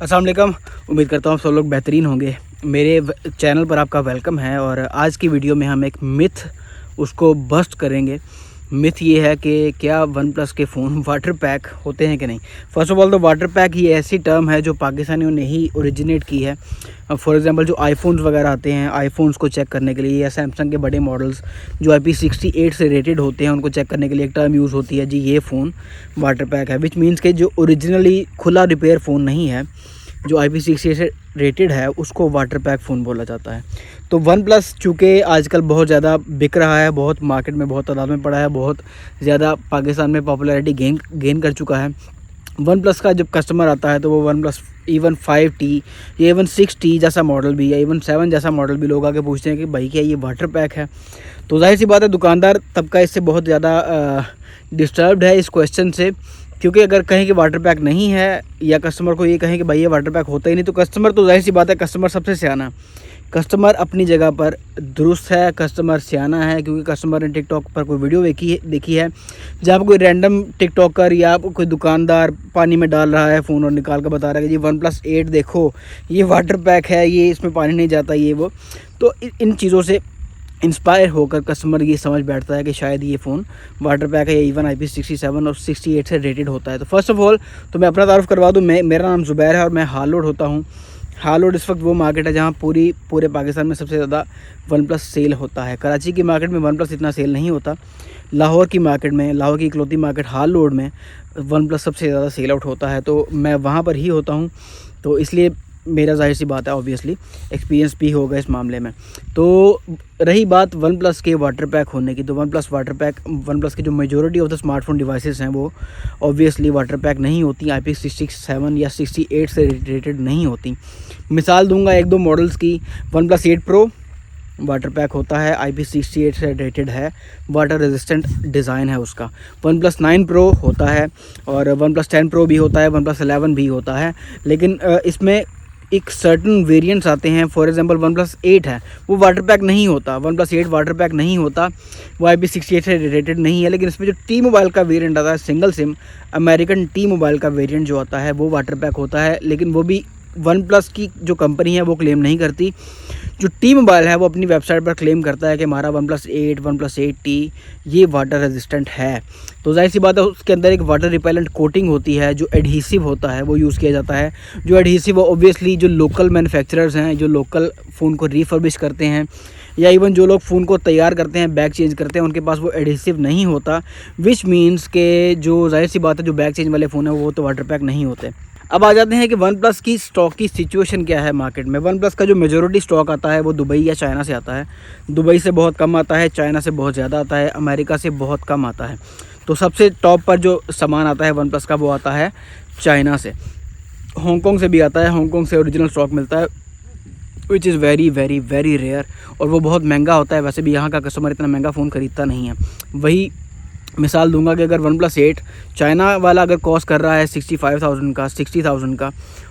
अस्सलाम वालेकुम। उम्मीद करता हूँ आप सब लोग बेहतरीन होंगे। मेरे चैनल पर आपका वेलकम है और आज की वीडियो में हम एक मिथ उसको बस्ट करेंगे। मिथ ये है कि क्या वन प्लस के फ़ोन वाटर पैक होते हैं कि नहीं। फ़र्स्ट ऑफ ऑल तो वाटर पैक ये ऐसी टर्म है जो पाकिस्तानियों ने ही ओरिजिनेट की है। फॉर एग्जांपल जो आईफोन्स वगैरह आते हैं, आईफोन्स को चेक करने के लिए या सैमसंग के बड़े मॉडल्स जो IP68 से रेटेड होते हैं उनको चेक करने के लिए एक टर्म यूज़ होती है जी, ये फ़ोन वाटर पैक है। विच मीन्स के जो ओरिजिनली खुला रिपेयर फ़ोन नहीं है, जो IP68 से रेटेड है, उसको वाटर पैक फ़ोन बोला जाता है। तो वन प्लस चूँकि आजकल बहुत ज़्यादा बिक रहा है, बहुत मार्केट में बहुत तादाद में पड़ा है, बहुत ज़्यादा पाकिस्तान में पॉपुलैरिटी गेन कर चुका है। वन प्लस का जब कस्टमर आता है तो वो वन प्लस इवन 5T या इवन 6T जैसा मॉडल भी या इवन 7 जैसा मॉडल भी लोग आके पूछते हैं कि भाई क्या ये वाटर पैक है। तो जाहिर सी बात है दुकानदार तबका इससे बहुत ज़्यादा डिस्टर्ब्ड है इस क्वेश्चन से, क्योंकि अगर कहें कि वाटर पैक नहीं है या कस्टमर को ये कहें कि भाई ये वाटर पैक होता ही नहीं, तो कस्टमर तो जाहिर सी बात है कस्टमर सबसे सियाना, कस्टमर अपनी जगह पर दुरुस्त है, कस्टमर सियाना है, क्योंकि कस्टमर ने टिकटॉक पर कोई वीडियो देखी है जहाँ कोई रैंडम टिकटॉकर या कोई दुकानदार पानी में डाल रहा है फ़ोन और निकाल कर बता रहा है कि जी OnePlus 8 देखो ये वाटर पैक है, ये इसमें पानी नहीं जाता, ये वो। तो इन चीज़ों से इंस्पायर होकर कस्टमर ये समझ बैठता है कि शायद ये फ़ोन वाटर पैक है या इवन IP67 और 68 से रेटेड होता है। तो फर्स्ट ऑफ ऑल तो मैं अपना तारुफ करवा दूँ, मेरा नाम ज़ुबैर है और मैं हालोड होता हूँ। हालोड इस वक्त वो मार्केट है जहाँ पूरे पाकिस्तान में सबसे ज़्यादा वन प्लस सेल होता है। कराची की मार्केट में वन प्लस इतना सेल नहीं होता। लाहौर की मार्केट में, लाहौर की इकलौती मार्केट हालोड में वन प्लस सबसे ज़्यादा सेल आउट होता है, तो मैं वहाँ पर ही होता हूँ। तो इसलिए मेरा जाहिर सी बात है ऑब्वियसली एक्सपीरियंस भी होगा इस मामले में। तो रही बात वन प्लस के वाटर पैक होने की, तो one plus water pack, one plus की जो majority of the smartphone devices हैं वो ऑब्वियसली वाटर पैक नहीं होती, IP67 या 68 से रेटेड नहीं होती। मिसाल दूंगा एक दो मॉडल्स की। OnePlus 8 Pro वाटर पैक होता है, IP68 से रेटेड है, वाटर रेजिस्टेंट डिज़ाइन है उसका। OnePlus 9 Pro होता है और OnePlus 10 Pro भी होता है, OnePlus 11 भी होता है, लेकिन इसमें एक सर्टन वेरिएंट्स आते हैं। फॉर एग्जांपल OnePlus 8 है, वो वाटर पैक नहीं होता, OnePlus 8 वाटर पैक नहीं होता, वो IP68 से रेटेड नहीं है। लेकिन इसमें जो T-Mobile का वेरिएंट आता है, सिंगल सिम अमेरिकन T-Mobile का वेरिएंट जो आता है वो वाटर पैक होता है, लेकिन वो भी वन प्लस की जो कंपनी है वो क्लेम नहीं करती। जो T-Mobile है वो अपनी वेबसाइट पर क्लेम करता है कि हमारा OnePlus 8, OnePlus 8T ये वाटर रेजिस्टेंट है। तो जाहिर सी बात है उसके अंदर एक वाटर रिपेलेंट कोटिंग होती है, जो एडहीसिव होता है वो यूज़ किया जाता है। जो एडहीसिव ऑब्वियसली जो लोकल मैन्युफैक्चरर्स हैं, जो लोकल फ़ोन को रिफर्बिश करते हैं या इवन जो लोग फ़ोन को तैयार करते हैं, बैग चेंज करते हैं, उनके पास वो एडहीसिव नहीं होता। विच मीन्स के जो जाहिर सी बात है जो बैग चेंज वाले फ़ोन है वो तो वाटर पैक नहीं होते। अब आ जाते हैं कि वन प्लस की स्टॉक की सिचुएशन क्या है मार्केट में। वन प्लस का जो मेजॉरिटी स्टॉक आता है वो दुबई या चाइना से आता है। दुबई से बहुत कम आता है, चाइना से बहुत ज़्यादा आता है, अमेरिका से बहुत कम आता है। तो सबसे टॉप पर जो सामान आता है वन प्लस का वो आता है चाइना से। हांगकॉन्ग से भी आता है, हांगकॉन्ग से ओरिजिनल स्टॉक मिलता है, which is very very very rare, और वो बहुत महंगा होता है। वैसे भी यहाँ का कस्टमर इतना महंगा फ़ोन ख़रीदता नहीं है। वही मिसाल दूंगा कि अगर OnePlus 8 चाइना वाला अगर कॉस्ट कर रहा है 65,000 का, 60,000 का,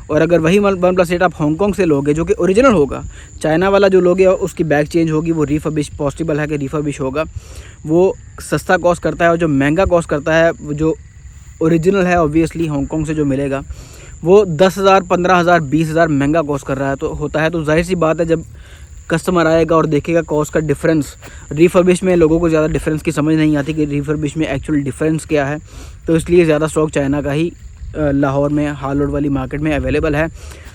और अगर वही OnePlus 8 आप हांगकॉन्ग से लोगे जो कि ओरिजिनल होगा, चाइना वाला जो लोगे उसकी बैग चेंज होगी, वो रिफर्बिश पॉसिबल है कि रिफर्बिश होगा, वो सस्ता कॉस्ट करता है। और जो महंगा कॉस्ट करता है जो ओरिजिनल है ऑब्वियसली हांगकॉन्ग से जो मिलेगा वो 10,000, 15,000, 20,000 महंगा कॉस्ट कर रहा है तो होता है। तो जाहिर सी बात है जब कस्टमर आएगा और देखेगा कॉस्ट का डिफरेंस, रिफर्बिश में लोगों को ज़्यादा डिफरेंस की समझ नहीं आती कि रिफर्बिश में एक्चुअल डिफरेंस क्या है, तो इसलिए ज़्यादा स्टॉक चाइना का ही लाहौर में हालोड वाली मार्केट में अवेलेबल है।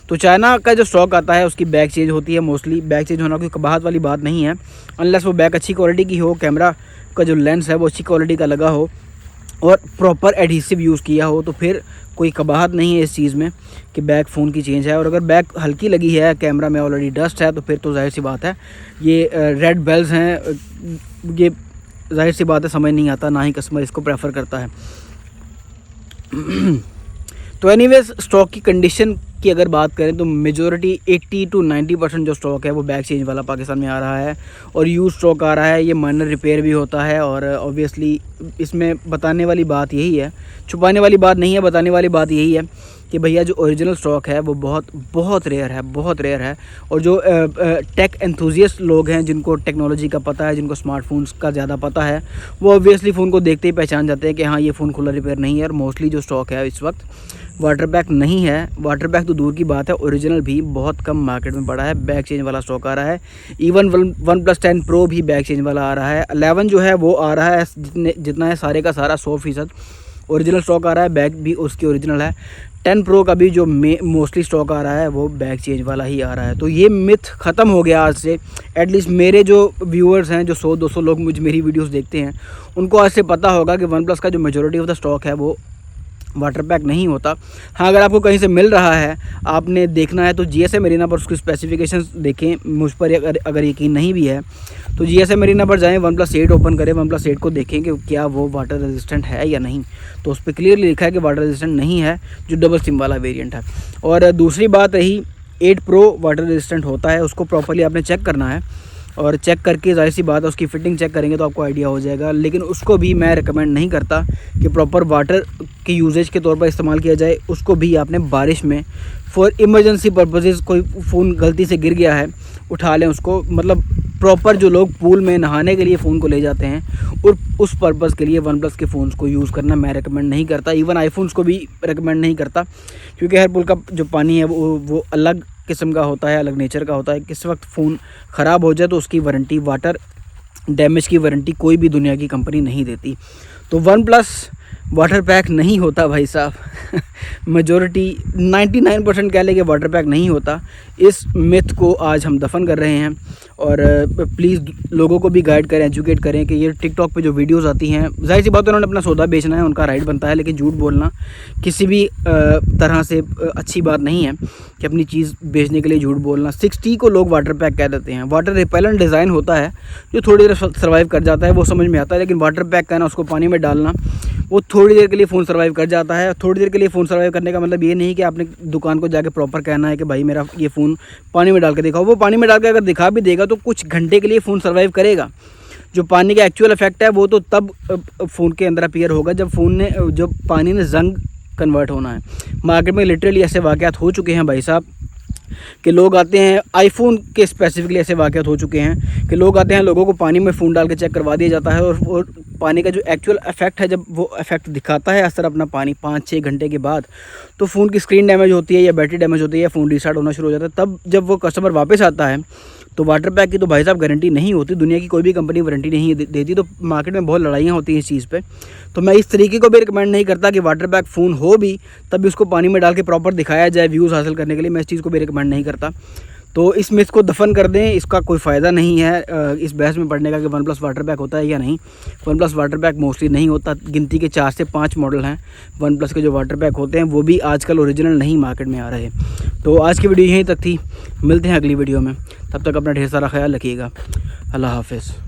तो चाइना का जो स्टॉक आता है उसकी बैग चेंज होती है मोस्टली। बैग चेंज होना कोई कबाहत वाली बात नहीं है, अनलेस वो बैग अच्छी क्वालिटी की हो, कैमरा का जो लेंस है वो अच्छी क्वालिटी का लगा हो और प्रॉपर एडहीसिव यूज़ किया हो, तो फिर कोई कबाहत नहीं है इस चीज़ में कि बैक फ़ोन की चेंज है। और अगर बैक हल्की लगी है, कैमरा में ऑलरेडी डस्ट है, तो फिर तो जाहिर सी बात है ये रेड बेल्स हैं, ये जाहिर सी बात है समझ नहीं आता, ना ही कस्टमर इसको प्रेफर करता है। तो एनीवेज स्टॉक की कंडीशन की अगर बात करें तो मेजॉरिटी 80 to 90% जो स्टॉक है वो बैग चेंज वाला पाकिस्तान में आ रहा है और यूज स्टॉक आ रहा है। ये माइनर रिपेयर भी होता है और ऑब्वियसली इसमें बताने वाली बात यही है, छुपाने वाली बात नहीं है, बताने वाली बात यही है कि भैया जो ओरिजिनल स्टॉक है वो बहुत रेयर है, बहुत रेयर है। और जो टेक एंथुजियस्ट लोग हैं जिनको टेक्नोलॉजी का पता है, जिनको स्मार्टफोन्स का ज़्यादा पता है, वो ऑब्वियसली फ़ोन को देखते ही पहचान जाते हैं कि हाँ ये फ़ोन खुला रिपेयर नहीं है। और मोस्टली जो स्टॉक है इस वक्त वाटर पैक नहीं है। वाटर पैक तो दूर की बात है, ओरिजिनल भी बहुत कम मार्केट में पड़ा है। बैक चेंज वाला स्टॉक आ रहा है। इवन वन प्लस 10 प्रो भी बैक चेंज वाला आ रहा है। 11 जो है वो आ रहा है, जितना है सारे का सारा 100% ओरिजिनल स्टॉक आ रहा है। बैक भी उसकी ओरिजिनल है। 10 प्रो का भी जो मोस्टली स्टॉक आ रहा है वो बैक चेंज वाला ही आ रहा है। तो ये मिथ ख़त्म हो गया आज से। एटलीस्ट मेरे जो व्यूअर्स हैं, जो 100-200 लोग मुझे मेरी वीडियोस देखते हैं, उनको आज से पता होगा कि वन प्लस का जो मेजॉरिटी ऑफ द स्टॉक है वो वाटर पैक नहीं होता। हाँ, अगर आपको कहीं से मिल रहा है, आपने देखना है तो GSM एरिना पर उसकी स्पेसिफिकेशंस देखें। मुझ पर अगर यकीन नहीं भी है तो GSM एरिना पर जाएं, वन प्लस 8 ओपन करें, वन प्लस 8 को देखें कि क्या वो वाटर रेजिस्टेंट है या नहीं। तो उस पर क्लियरली लिखा है कि वाटर रेजिस्टेंट नहीं है, जो डबल सिम वाला वेरिएंट है। और दूसरी बात रही 8 प्रो वाटर रेजिस्टेंट होता है, उसको प्रॉपर्ली आपने चेक करना है। और चेक करके जाहिर सी बात है उसकी फ़िटिंग चेक करेंगे तो आपको आइडिया हो जाएगा। लेकिन उसको भी मैं रिकमेंड नहीं करता कि प्रॉपर वाटर के यूजेज के तौर पर इस्तेमाल किया जाए। उसको भी आपने बारिश में फॉर इमरजेंसी पर्पसेस, कोई फ़ोन गलती से गिर गया है, उठा लें उसको। मतलब प्रॉपर जो लोग पूल में नहाने के लिए फ़ोन को ले जाते हैं और उस पर्पज़ के लिए वन प्लस के फ़ोन्स को यूज़ करना मैं रिकमेंड नहीं करता। इवन आईफोन्स को भी रिकमेंड नहीं करता, क्योंकि हर पूल का जो पानी है वो अलग किस्म का होता है, अलग नेचर का होता है। किस वक्त फ़ोन ख़राब हो जाए तो उसकी वारंटी, वाटर डैमेज की वारंटी कोई भी दुनिया की कंपनी नहीं देती। तो वन प्लस वाटर पैक नहीं होता भाई साहब। मेजॉरिटी 99% कह लें कि वाटर पैक नहीं होता। इस मिथ को आज हम दफन कर रहे हैं। और प्लीज़ लोगों को भी गाइड करें, एजुकेट करें कि ये टिकटॉक पे जो वीडियोस आती हैं, जाहिर सी बात है उन्होंने अपना सौदा बेचना है, उनका राइट बनता है। लेकिन झूठ बोलना किसी भी तरह से अच्छी बात नहीं है कि अपनी चीज़ बेचने के लिए झूठ बोलना। 60 को लोग वाटर पैक कह देते हैं। वाटर रिपेलेंट डिज़ाइन होता है जो थोड़ी देर सर्वाइव कर जाता है, वो समझ में आता है। लेकिन वाटर पैक कहना, उसको पानी में डालना, वो थोड़ी देर के लिए फ़ोन सर्वाइव कर जाता है। थोड़ी देर के लिए फ़ोन सर्वाइव करने का मतलब ये नहीं कि आपने दुकान को जाके प्रॉपर कहना है कि भाई मेरा ये फ़ोन पानी में डाल के दिखाओ। वो पानी में डाल के अगर दिखा भी देगा तो कुछ घंटे के लिए फ़ोन सर्वाइव करेगा। जो पानी का एक्चुअल इफेक्ट है वो तो तब फ़ोन के अंदर अपीयर होगा जब पानी ने जंग कन्वर्ट होना है। मार्केट में लिटरली ऐसे वाक़यात हो चुके हैं भाई साहब कि लोग आते हैं, आईफोन के स्पेसिफिकली ऐसे वाक़यात हो चुके हैं कि लोग आते हैं, लोगों को पानी में फ़ोन डाल के चेक करवा दिया जाता है और पानी का जो एक्चुअल इफेक्ट है, जब वो इफेक्ट दिखाता है असर अपना पानी 5-6 घंटे के बाद, तो फ़ोन की स्क्रीन डैमेज होती है या बैटरी डैमेज होती है या फ़ोन रीस्टार्ट होना शुरू हो जाता है। तब जब वो कस्टमर वापस आता है तो वाटर पैक की तो भाई साहब गारंटी नहीं होती। दुनिया की कोई भी कंपनी वारंटी नहीं देती। तो मार्केट में बहुत लड़ाइयाँ होती हैं इस चीज़ पे। तो मैं इस तरीके को भी रिकमेंड नहीं करता कि वाटर पैक फ़ोन हो भी तब भी उसको पानी में डाल के प्रॉपर दिखाया जाए व्यूज़ हासिल करने के लिए। मैं इस चीज़ को भी रिकमेंड नहीं करता। तो इस मिथ को दफन कर दें, इसका कोई फ़ायदा नहीं है इस बहस में पढ़ने का कि वन प्लस वाटर पैक होता है या नहीं। One plus water pack mostly नहीं होता। गिनती के 4 से 5 मॉडल हैं वन प्लस के जो वाटर पैक होते हैं, वो भी आजकल ओरिजिनल नहीं मार्केट में आ रहे। तो आज की वीडियो यहीं तक थी। मिलते हैं अगली वीडियो में, तब तक अपना ढेर सारा ख्याल रखिएगा। अल्लाह हाफ़िज़।